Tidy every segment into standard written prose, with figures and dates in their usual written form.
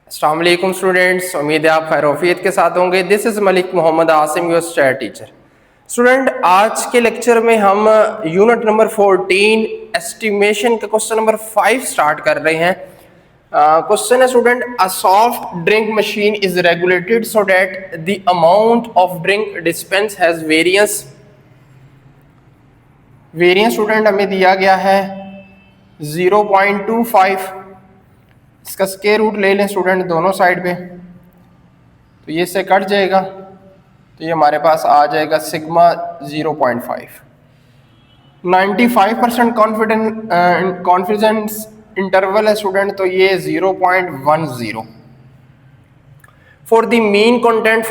अस्सलाम वालेकुम स्टूडेंट्स, उम्मीद है आप खैर-ओ-आफियत के साथ होंगे। This is Malik Mohammad Asim, your stat teacher. Student, आज के लेक्चर में हम यूनिट नंबर 14 एस्टिमेशन का क्वेश्चन नंबर 5 स्टार्ट कर रहे हैं। क्वेश्चन है student, a soft drink machine is regulated so that the amount of drink dispense has variance. Variance student हमें दिया गया है 0.25। इसका स्क्वायर रूट ले लें स्टूडेंट दोनों साइड पे, तो ये से कट जाएगा, तो ये हमारे पास आ जाएगा सिग्मा 0.5। 95% कॉन्फिडेंस इंटरवल है स्टूडेंट, तो ये 0.10। For the mean content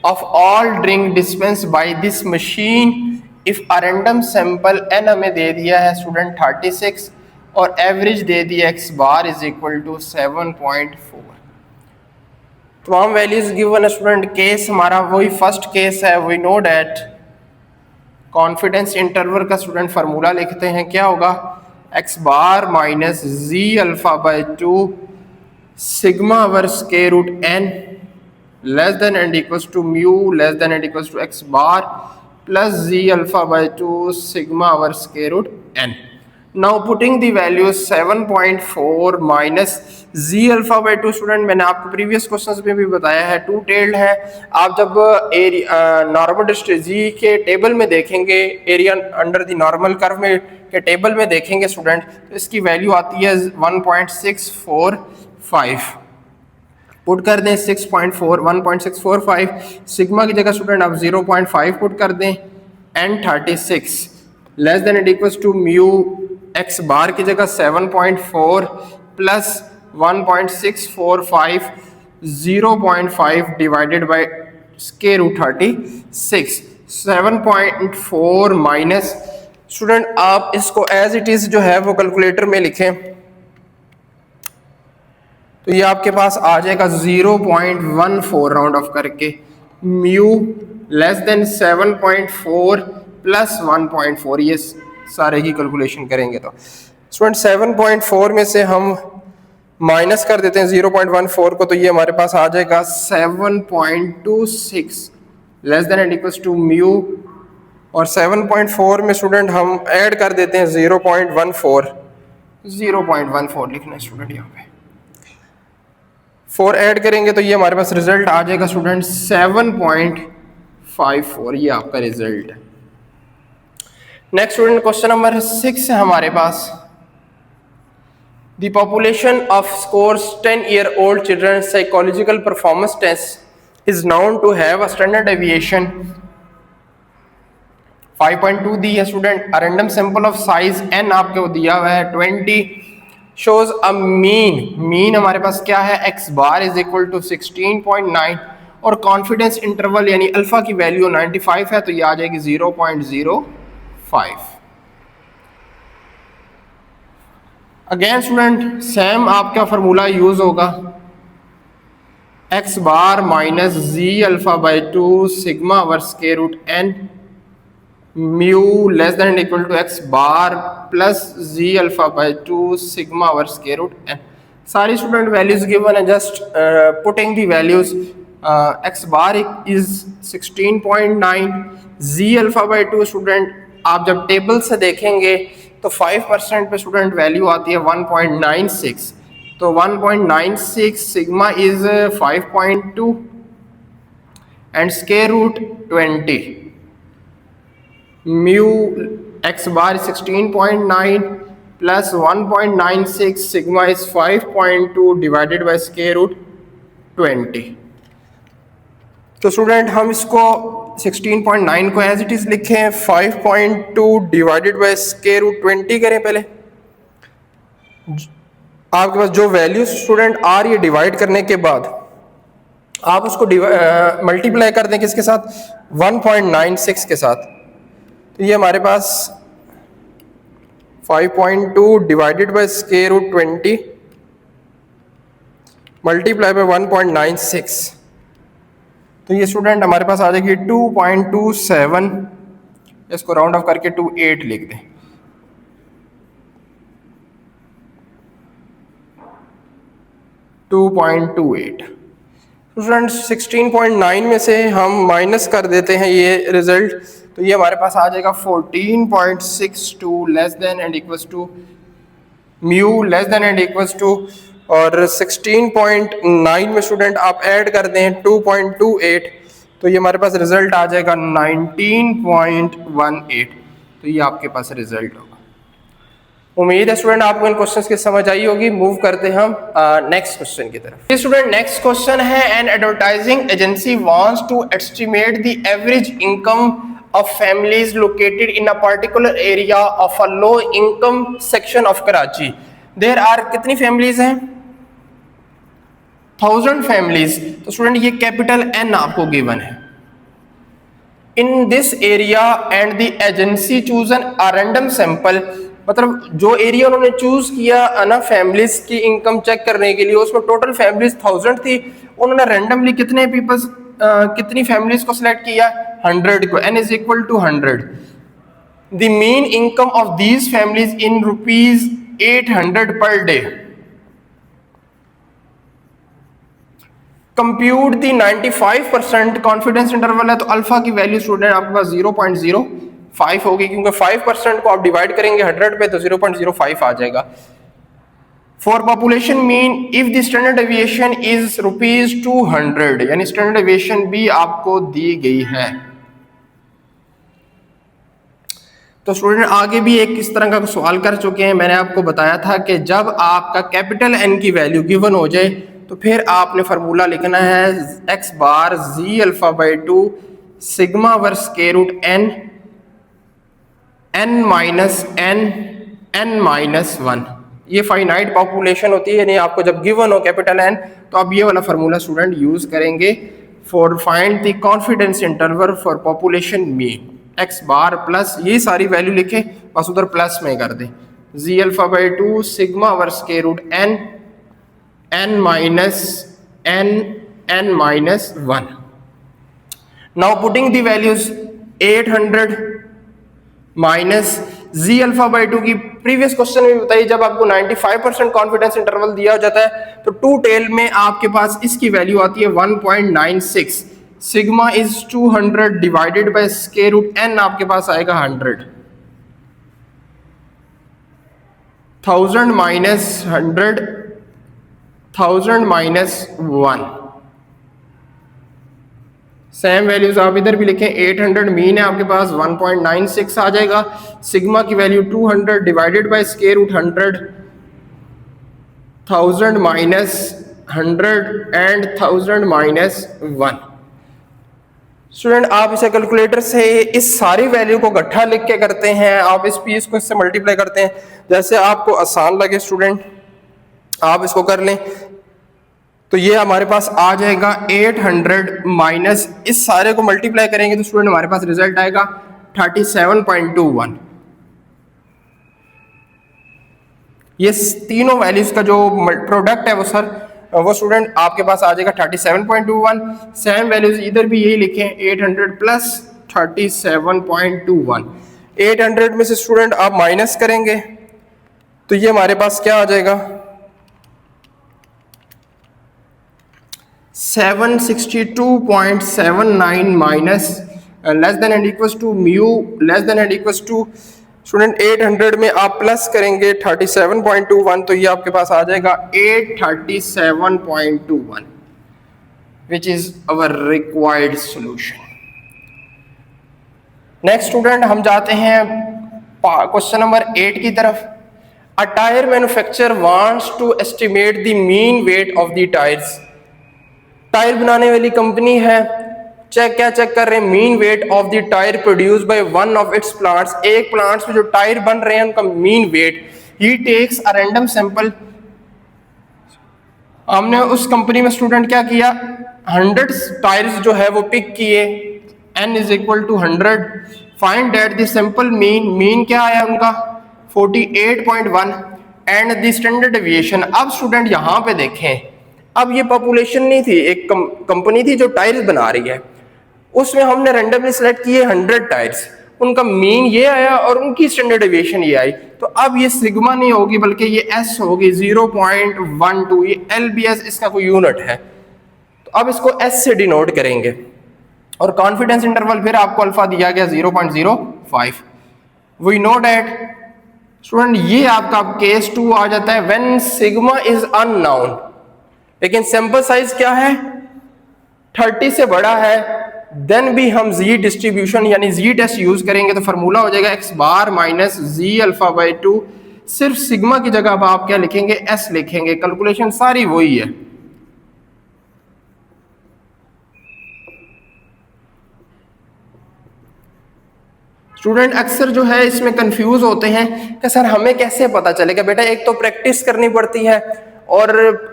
of all drink dispense by this machine if a random sample n हमें दे दिया है स्टूडेंट 36 और एवरेज दे दिया x bar is equal to 7.4। तमाम वैल्यूज गिवन है स्टूडेंट। केस हमारा वही फर्स्ट केस है। We know that confidence interval का स्टूडेंट फार्मूला लिखते हैं, क्या होगा, x bar minus Z alpha by 2 sigma over square root n less than and equals to mu less than and equals to x bar plus Z alpha by 2 sigma over square root n। Now putting the value 7.4 minus Z alpha by 2 student, मैंने आपको previous questions में भी बताया है, to tailed है। आप जब normal district जी के टेबल में देखेंगे, area under the normal curve में के टेबल में देखेंगे स्टूडेंट, तो इसकी वैल्यू आती है 1.645। पुट कर दें 1.645 सिग्मा की जगह स्टूडेंट आप 0.5 पुट कर दें and 36 less than and equals to mu x bar की जगह 7.4 plus 1.645 0.5 divided by square root 36। 7.4 minus student आप इसको एज इट इज जो है वो कैलकुलेटर में लिखें, तो ये आपके पास आ जाएगा 0.14 राउंड ऑफ करके, म्यू लेस देन 7.4 प्लस 1.4, ये सारे की कैलकुलेशन करेंगे तो स्टूडेंट 7.4 में से हम माइनस कर देते हैं 0.14 को, तो ये हमारे पास आ जाएगा 7.26 less than and equals to mu, और 7.4 में स्टूडेंट हम ऐड कर देते हैं 0.14 लिखना है स्टूडेंट, यहाँ पे 4 ऐड करेंगे तो ये हमारे पास रिजल्ट आ जाएगा स्टूडेंट 7.54, ये आपका रिजल्ट है। नेक्स्ट स्टूडेंट क्वेश्चन नंबर 6 है हमारे पास, the population of scores 10-year-old children psychological performance test is known to have a standard deviation 5.2 दी है student. A random sample of size n आपको दिया हुआ है 20, शोज अ मीन हमारे पास क्या है, x bar is equal to 16.9 और कॉन्फिडेंस इंटरवल यानी अल्फा की वैल्यू 95 है, तो ये आ जाएगी 0.05। अगेन स्टूडेंट सेम आपका फार्मूला यूज होगा, x bar minus Z alpha by 2 sigma over square root n mu less than equal to x bar plus Z alpha by 2 sigma over square root n। सारी student values given है, just putting the values. x bar is 16.9, Z alpha by 2 student आप जब table से देखेंगे तो 5% पे student value आती है 1.96, तो 1.96 sigma is 5.2 and square root 20, mu x bar 16.9 plus 1.96 sigma is 5.2 divided by square root 20। तो स्टूडेंट हम इसको 16.9 को एज इट इज लिखें, 5.2 डिवाइडेड बाय स्क्वायर रूट 20 करें। पहले आपके पास जो वैल्यू स्टूडेंट आ रही है डिवाइड करने के बाद आप उसको मल्टीप्लाई कर दें किसके साथ, 1.96 के साथ, तो ये हमारे पास 5.2 divided by square root 20 multiply by 1.96, तो ये स्टूडेंट हमारे पास आ जाएगी 2.27, इसको राउंड ऑफ करके 28 लिख दें। 2.28। स्टूडेंट 16.9 में से हम माइनस कर देते हैं ये रिजल्ट, तो ये हमारे पास आ जाएगा 14.62 less than and equals to mu less than and equals to, और 16.9 में स्टूडेंट आप ऐड कर दें 2.28, तो ये हमारे पास रिजल्ट आ जाएगा 19.18। तो ये आपके पास रिजल्ट होगा। उम्मीद है स्टूडेंट आपको इन क्वेश्चंस की समझ आई होगी। मूव करते हैं हम नेक्स्ट क्वेश्चन की तरफ। स्टूडेंट नेक्स्ट क्वेश्चन है, an advertising agency wants to estimate the average income of families located in a particular area of a low income section of Karachi. There are कितनी families हैं? 1000 families। तो student ये capital N आपको given है। In this area and the agency chosen a random sample, मतलब जो area उन्होंने choose किया ना फैमिलीज की इनकम चेक करने के लिए, उसमें टोटल फैमिलीज 1000 थी, उन्होंने रैंडमली कितने पीपल्स कितनी फैमिलीज को सिलेक्ट किया? 100 को। n is equal to 100। The mean income of these families in rupees 800 per day. Compute the 95% confidence interval है, तो अल्फा की वैल्यू स्टूडेंट आपके पास 0.05 होगी, क्योंकि 5% को आप डिवाइड करेंगे 100 पे तो 0.05 आ जाएगा। For population mean if the standard deviation is rupees 200, यानी स्टैंडर्ड डेविएशन भी आपको दी गई है। तो स्टूडेंट आगे भी एक इस तरह का सवाल कर चुके हैं। मैंने आपको बताया था कि जब आपका कैपिटल एन की वैल्यू गिवन हो जाए तो फिर आपने फार्मूला लिखना है x bar z alpha by 2 sigma वर्ग स्क्वायर रूट n माइनस 1। ये फाइनाइट पॉपुलेशन होती है, यानी आपको जब गिवन हो कैपिटल एन तो आप ये वाला फार्मूला स्टूडेंट यूज करेंगे for find the confidence interval for population mean. X bar plus ये सारी वैल्यू लिखे, बस उधर प्लस में कर दें, जी अल्फा बाई 2 सिग्मा वर्ग square root n minus 1। Now putting the values 800 minus Z alpha by 2 की प्रीवियस क्वेश्चन में बताइए, जब आपको 95% कॉन्फिडेंस इंटरवल दिया जाता है तो टू टेल में आपके पास इसकी वैल्यू आती है 1.96। Sigma is 200 divided by square root n आपके पास आएगा 100। 1000 माइनस 100, 1000 माइनस 1। सेम वैल्यूज आप इधर भी लिखें, 800 मीन है आपके पास 1.96 आ जाएगा। सिग्मा की value 200 divided by square root 100, 1000 minus 100 and 1000 minus 1। Student आप इसे कैलकुलेटर से इस सारी वैल्यू को इकट्ठा लिख के करते हैं, आप इस पीस को इससे मल्टीप्लाई करते हैं, जैसे आपको आसान लगे स्टूडेंट आप इसको कर लें। तो ये हमारे पास आ जाएगा 800 माइनस इस सारे को मल्टीप्लाई करेंगे तो स्टूडेंट हमारे पास रिजल्ट आएगा 37.21। ये तीनों वैल्यूज का जो प्रोडक्ट है वो स्टूडेंट आपके पास आ जाएगा 37.21। सेम वैल्यूज इधर भी यही लिखें, 800 प्लस 37.21। 800 में से स्टूडेंट आप माइनस करेंगे तो ये हमारे पास क्या आ जाएगा 762.79 minus less than and equals to mu less than and equals to student 800 में आप प्लस करेंगे 37.21 तो ये आपके पास आ जाएगा 837.21 which is our required solution. Next student हम जाते हैं क्वेश्चन नंबर 8 की तरफ। A tyre manufacturer wants to estimate the mean weight of the tyres. Tyre बनाने वाली कंपनी है, क्या चेक कर रहे हैं, mean weight of the tyre produce by one of its plants. एक प्लांट्स में जो टायर बन रहे हैं उनका mean weight. He takes a random sample. हमने उस कंपनी में स्टूडेंट क्या किया 100 टायर्स जो है वो पिक किए, n is equal to 100। Find that the sample mean क्या आया उनका 48.1 एंड द स्टैंडर्ड डेविएशन। अब स्टूडेंट यहाँ पे देखें, अब ये पॉपुलेशन नहीं थी, एक कंपनी थी जो टायर्स बना रही है, उसमें हमने रैंडमली सिलेक्ट किए 100 टायर्स। उनका मीन ये आया और उनकी स्टैंडर्ड डेविएशन ये आई। तो अब ये सिग्मा नहीं होगी बल्कि ये एस होगी 0.12। ये LBS इसका कोई यूनिट है, तो अब इसको एस से डिनोट करेंगे। और कॉन्फिडेंस इंटरवल फिर आपको अल्फा दिया गया 0.05। वी नो डैट स्टूडेंट ये आपका केस 2 आ जाता है व्हेन सिग्मा इज अननोन, लेकिन सैंपल साइज क्या है 30 से बड़ा है, देन भी हम जी डिस्ट्रीब्यूशन यानी जी टेस्ट यूज करेंगे। तो फार्मूला हो जाएगा x bar minus Z alpha by 2। सिर्फ सिग्मा की जगह अब आप क्या लिखेंगे, एस लिखेंगे। कैलकुलेशन सारी वही है। स्टूडेंट अक्सर जो है इसमें कंफ्यूज होते हैं कि सर हमें कैसे पता चलेगा। बेटा एक तो प्रैक्टिस करनी पड़ती है और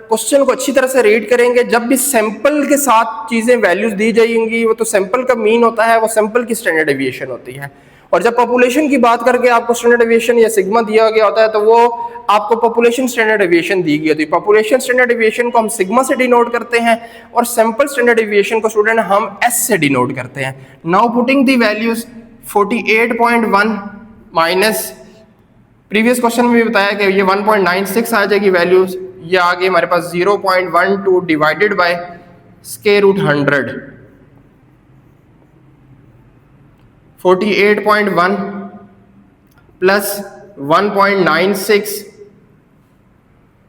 क्वेश्चन को अच्छी तरह से रीड करेंगे। जब भी सैंपल के साथ चीजें वैल्यूज दी जाएंगी, वो तो सैंपल का मीन होता है, वो सैंपल की स्टैंडर्ड डेविएशन होती है। और जब पॉपुलेशन की बात करके आपको स्टैंडर्ड डेविएशन या सिग्मा दिया गया होता है, तो वो आपको पॉपुलेशन स्टैंडर्ड डेविएशन दी गई होती है। पॉपुलेशन स्टैंडर्ड डेविएशन को हम सिग्मा से डिनोट करते हैं और सैंपल स्टैंडर्ड डेविएशन को स्टूडेंट हम एस से डिनोट करते हैं। Now putting the values 48.1 minus previous question में भी बताया कि ये 1.96 आ जाएगी वैल्यूज। ये आ गई हमारे पास 0.12 divided by square root 100। 48.1 plus 1.96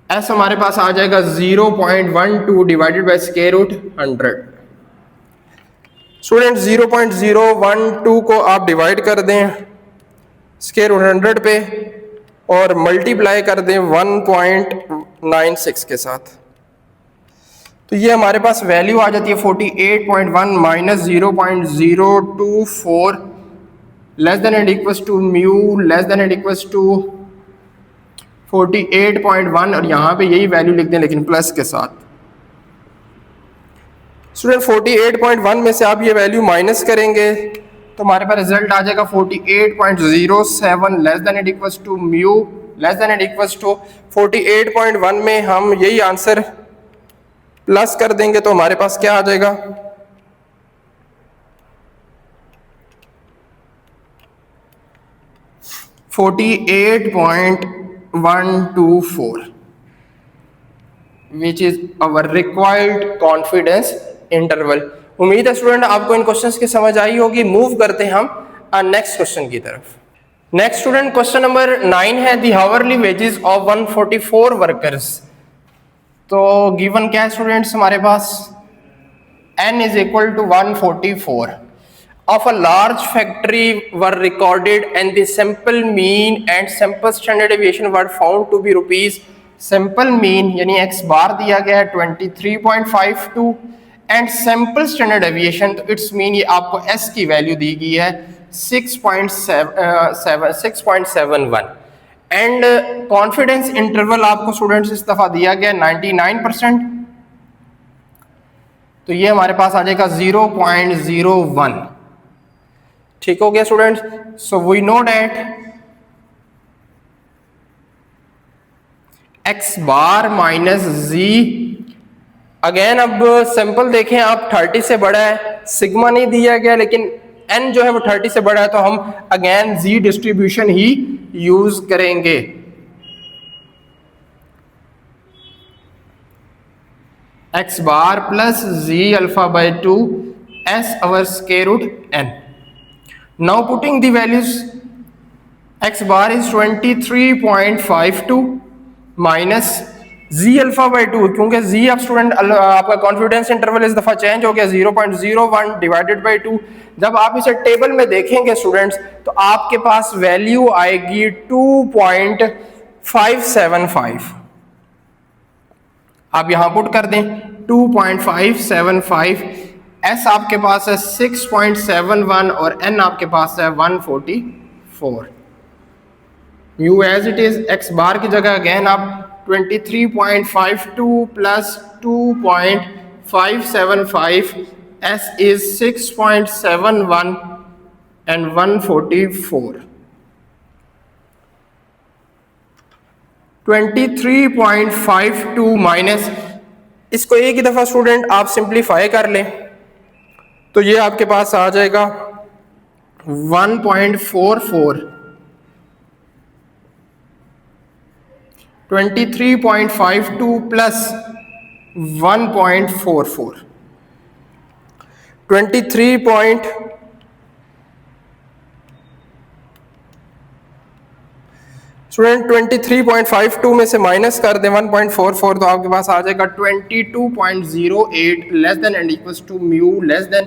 ऐसा हमारे पास आ जाएगा 0.12 divided by square root 100। Student 0.012 को आप डिवाइड कर दें स्क्वायर रूट 100 पे और मल्टीप्लाई कर दें 1.96 के साथ, तो ये हमारे पास वैल्यू आ जाती है 48.1 minus 0.024 less than and equals to mu less than and equals to 48.1 और यहाँ पे यही वैल्यू लिख दें लेकिन प्लस के साथ। स्टूडेंट 48.1 में से आप ये वैल्यू माइनस करेंगे तो हमारे पास रिजल्ट आ जाएगा 48.07 less than and equals to mu less than and equals to 48.1 में हम यही आंसर प्लस कर देंगे तो हमारे पास क्या आ जाएगा 48.124 विच is our required confidence interval. उम्मीद है स्टूडेंट आपको इन क्वेश्चंस की समझ आई होगी। मूव करते हैं हम नेक्स्ट क्वेश्चन की तरफ। नेक्स्ट स्टूडेंट क्वेश्चन नंबर 9 है the hourly wages of 144 workers. तो गिवन क्या है स्टूडेंट्स हमारे पास n is equal to 144 of a large factory were recorded and the sample mean and sample standard deviation were found to be rupees sample mean यानी x बार दिया गया है 23.52 and sample standard deviation तो it's mean ये आपको s की value दी गई है 6.71 एंड कॉन्फिडेंस इंटरवल आपको स्टूडेंट्स इस दफा दिया गया 99%। तो ये हमारे पास आ जाएगा 0.01। ठीक हो गया students. So we know that x bar minus G again अब सिंपल देखें आप 30 से बड़ा है, सिग्मा नहीं दिया गया लेकिन n जो है वो 30 से बड़ा है तो हम अगेन z डिस्ट्रीब्यूशन ही यूज करेंगे। x bar plus z alpha by 2 s over square root n। Now putting the values x bar is 23.52 minus z alpha by 2 क्योंकि z अब स्टूडेंट आपका कॉन्फिडेंस इंटरवल इस दफा चेंज हो गया 0.01 divided by 2। जब आप इसे टेबल में देखेंगे स्टूडेंट्स तो आपके पास वैल्यू आएगी 2.575। आप यहां पुट कर दें 2.575 s आपके पास है 6.71 और n आपके पास है 144। Mu as it is x bar की जगह अगेन आप 23.52 plus 2.575 s is 6.71 and 144। 23.52 minus इसको एक ही दफा स्टूडेंट आप सिंप्लीफाई कर लें तो ये आपके पास आ जाएगा 1.44, 23.52 प्लस 1.44, 23.52 में से माइनस कर दें 1.44 तो आपके पास आ जाएगा 22.08 less than and equals to mu less than,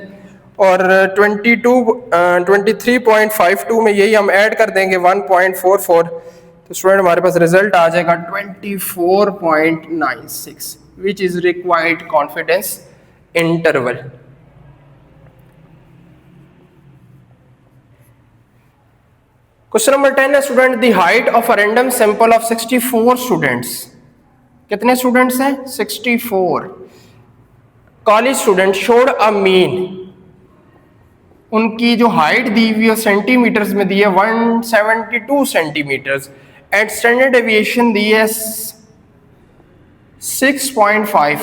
और 23.52 में यही हम ऐड कर देंगे 1.44 तो स्टूडेंट हमारे पास रिजल्ट आ जाएगा 24.96 which is required confidence interval. Question number 10 है student, the height of a random sample of 64 students, कितने स्टूडेंट्स हैं 64, college student showed a mean, उनकी जो हाइट दी हुई है सेंटीमीटर्स में दी है 172 सेंटीमीटर्स, एट स्टैंडर्ड डेविएशन दी है 6.5।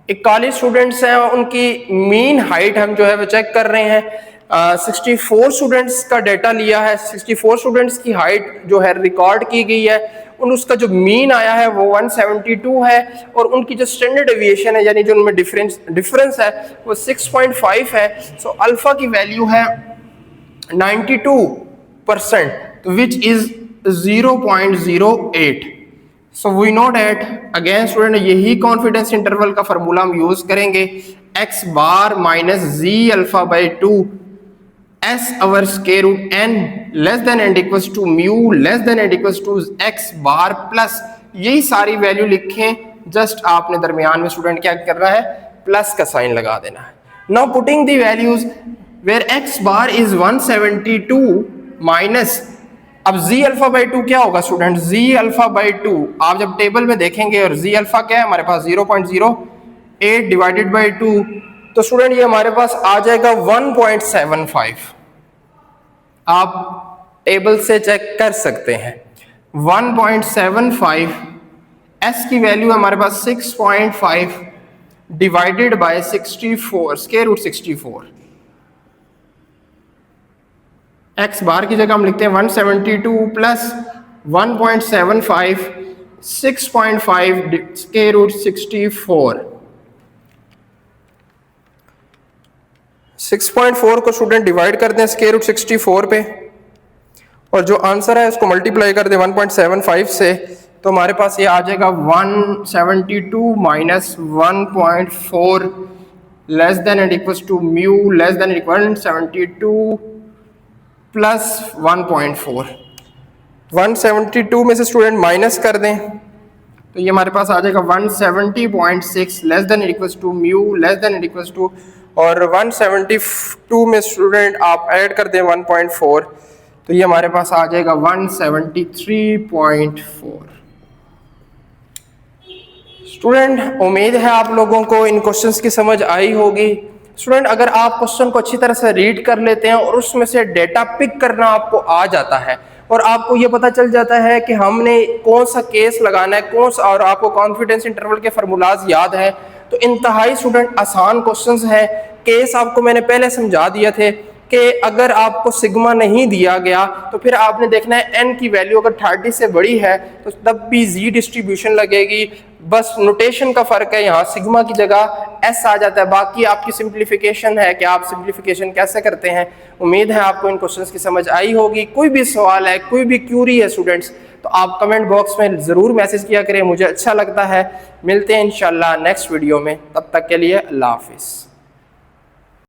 एक कॉलेज स्टूडेंट्स हैं, उनकी मीन हाइट हम जो है वो चेक कर रहे हैं, 64 स्टूडेंट्स का डेटा लिया है, 64 स्टूडेंट्स की हाइट जो है रिकॉर्ड की गई है, उसका जो मीन आया है वो 172 है, और उनकी जो स्टैंडर्ड डेविएशन है यानी जो उनमें डिफरेंस है वो 6.5 है। सो अल्फा की वैल्यू है 92% which is 0.08। So we know that again student यही कॉन्फिडेंस इंटरवल का फार्मूला हम यूज करेंगे, x bar minus z alpha by 2 s over square root n less than and equals to mu less than and equals to x bar plus, यही सारी value लिखें, just आपने दरमियान में student क्या करना है प्लस का साइन लगा देना है। Now putting the values where x bar is 172 minus, अब z अल्फा बाई 2 क्या होगा स्टूडेंट, z अल्फा बाई 2 आप जब टेबल में देखेंगे और z अल्फा क्या है हमारे पास 0.08 डिवाइडेड बाई 2 तो स्टूडेंट ये हमारे पास आ जाएगा 1.75। आप टेबल से चेक कर सकते हैं 1.75, s की वैल्यू हमारे पास 6.5 divided by 64 square root 64, x bar की जगह हम लिखते हैं 172 प्लस 1.75 6.5 स्क्वायर रूट 64, 6.4 को स्टूडेंट डिवाइड कर दें स्क्वायर रूट 64 पे और जो आंसर है उसको मल्टीप्लाई कर दें 1.75 से तो हमारे पास ये आ जाएगा 172 minus 1.4 less than and equals to mu less than equal 172 plus 1.4, 172 में से स्टूडेंट माइनस कर दें तो ये हमारे पास आ जाएगा 170.6 less than equals to mu less than equals to, और 172 में स्टूडेंट आप ऐड कर दें 1.4 तो ये हमारे पास आ जाएगा 173.4। स्टूडेंट उम्मीद है आप लोगों को इन क्वेश्चंस की समझ आई होगी। स्टूडेंट अगर आप क्वेश्चन को अच्छी तरह से रीड कर लेते हैं और उसमें से डेटा पिक करना आपको आ जाता है और आपको ये पता चल जाता है कि हमने कौन सा केस लगाना है कौन सा, और आपको कॉन्फिडेंस इंटरवल के फार्मूलाज याद है तो इंतहाई स्टूडेंट आसान क्वेश्चंस है। केस आपको मैंने पहले समझा दिया थे कि अगर आपको सिग्मा नहीं दिया गया तो फिर आपने देखना है n की वैल्यू अगर 30 से बड़ी है तो तब भी z डिस्ट्रीब्यूशन लगेगी, बस नोटेशन का फर्क है, यहाँ सिग्मा की जगह s आ जाता है। बाकी आपकी सिंप्लीफिकेशन है कि आप सिंप्लीफिकेशन कैसे करते हैं। उम्मीद है आपको इन क्वेश्चंस की समझ आई होगी। कोई भी सवाल है कोई भी क्यूरी है स्टूडेंट्स तो आप कमेंट बॉक्स में ज़रूर मैसेज किया करें, मुझे अच्छा लगता है। मिलते हैं इंशाल्लाह नेक्स्ट वीडियो में, तब तक के लिए अल्लाह हाफिज़।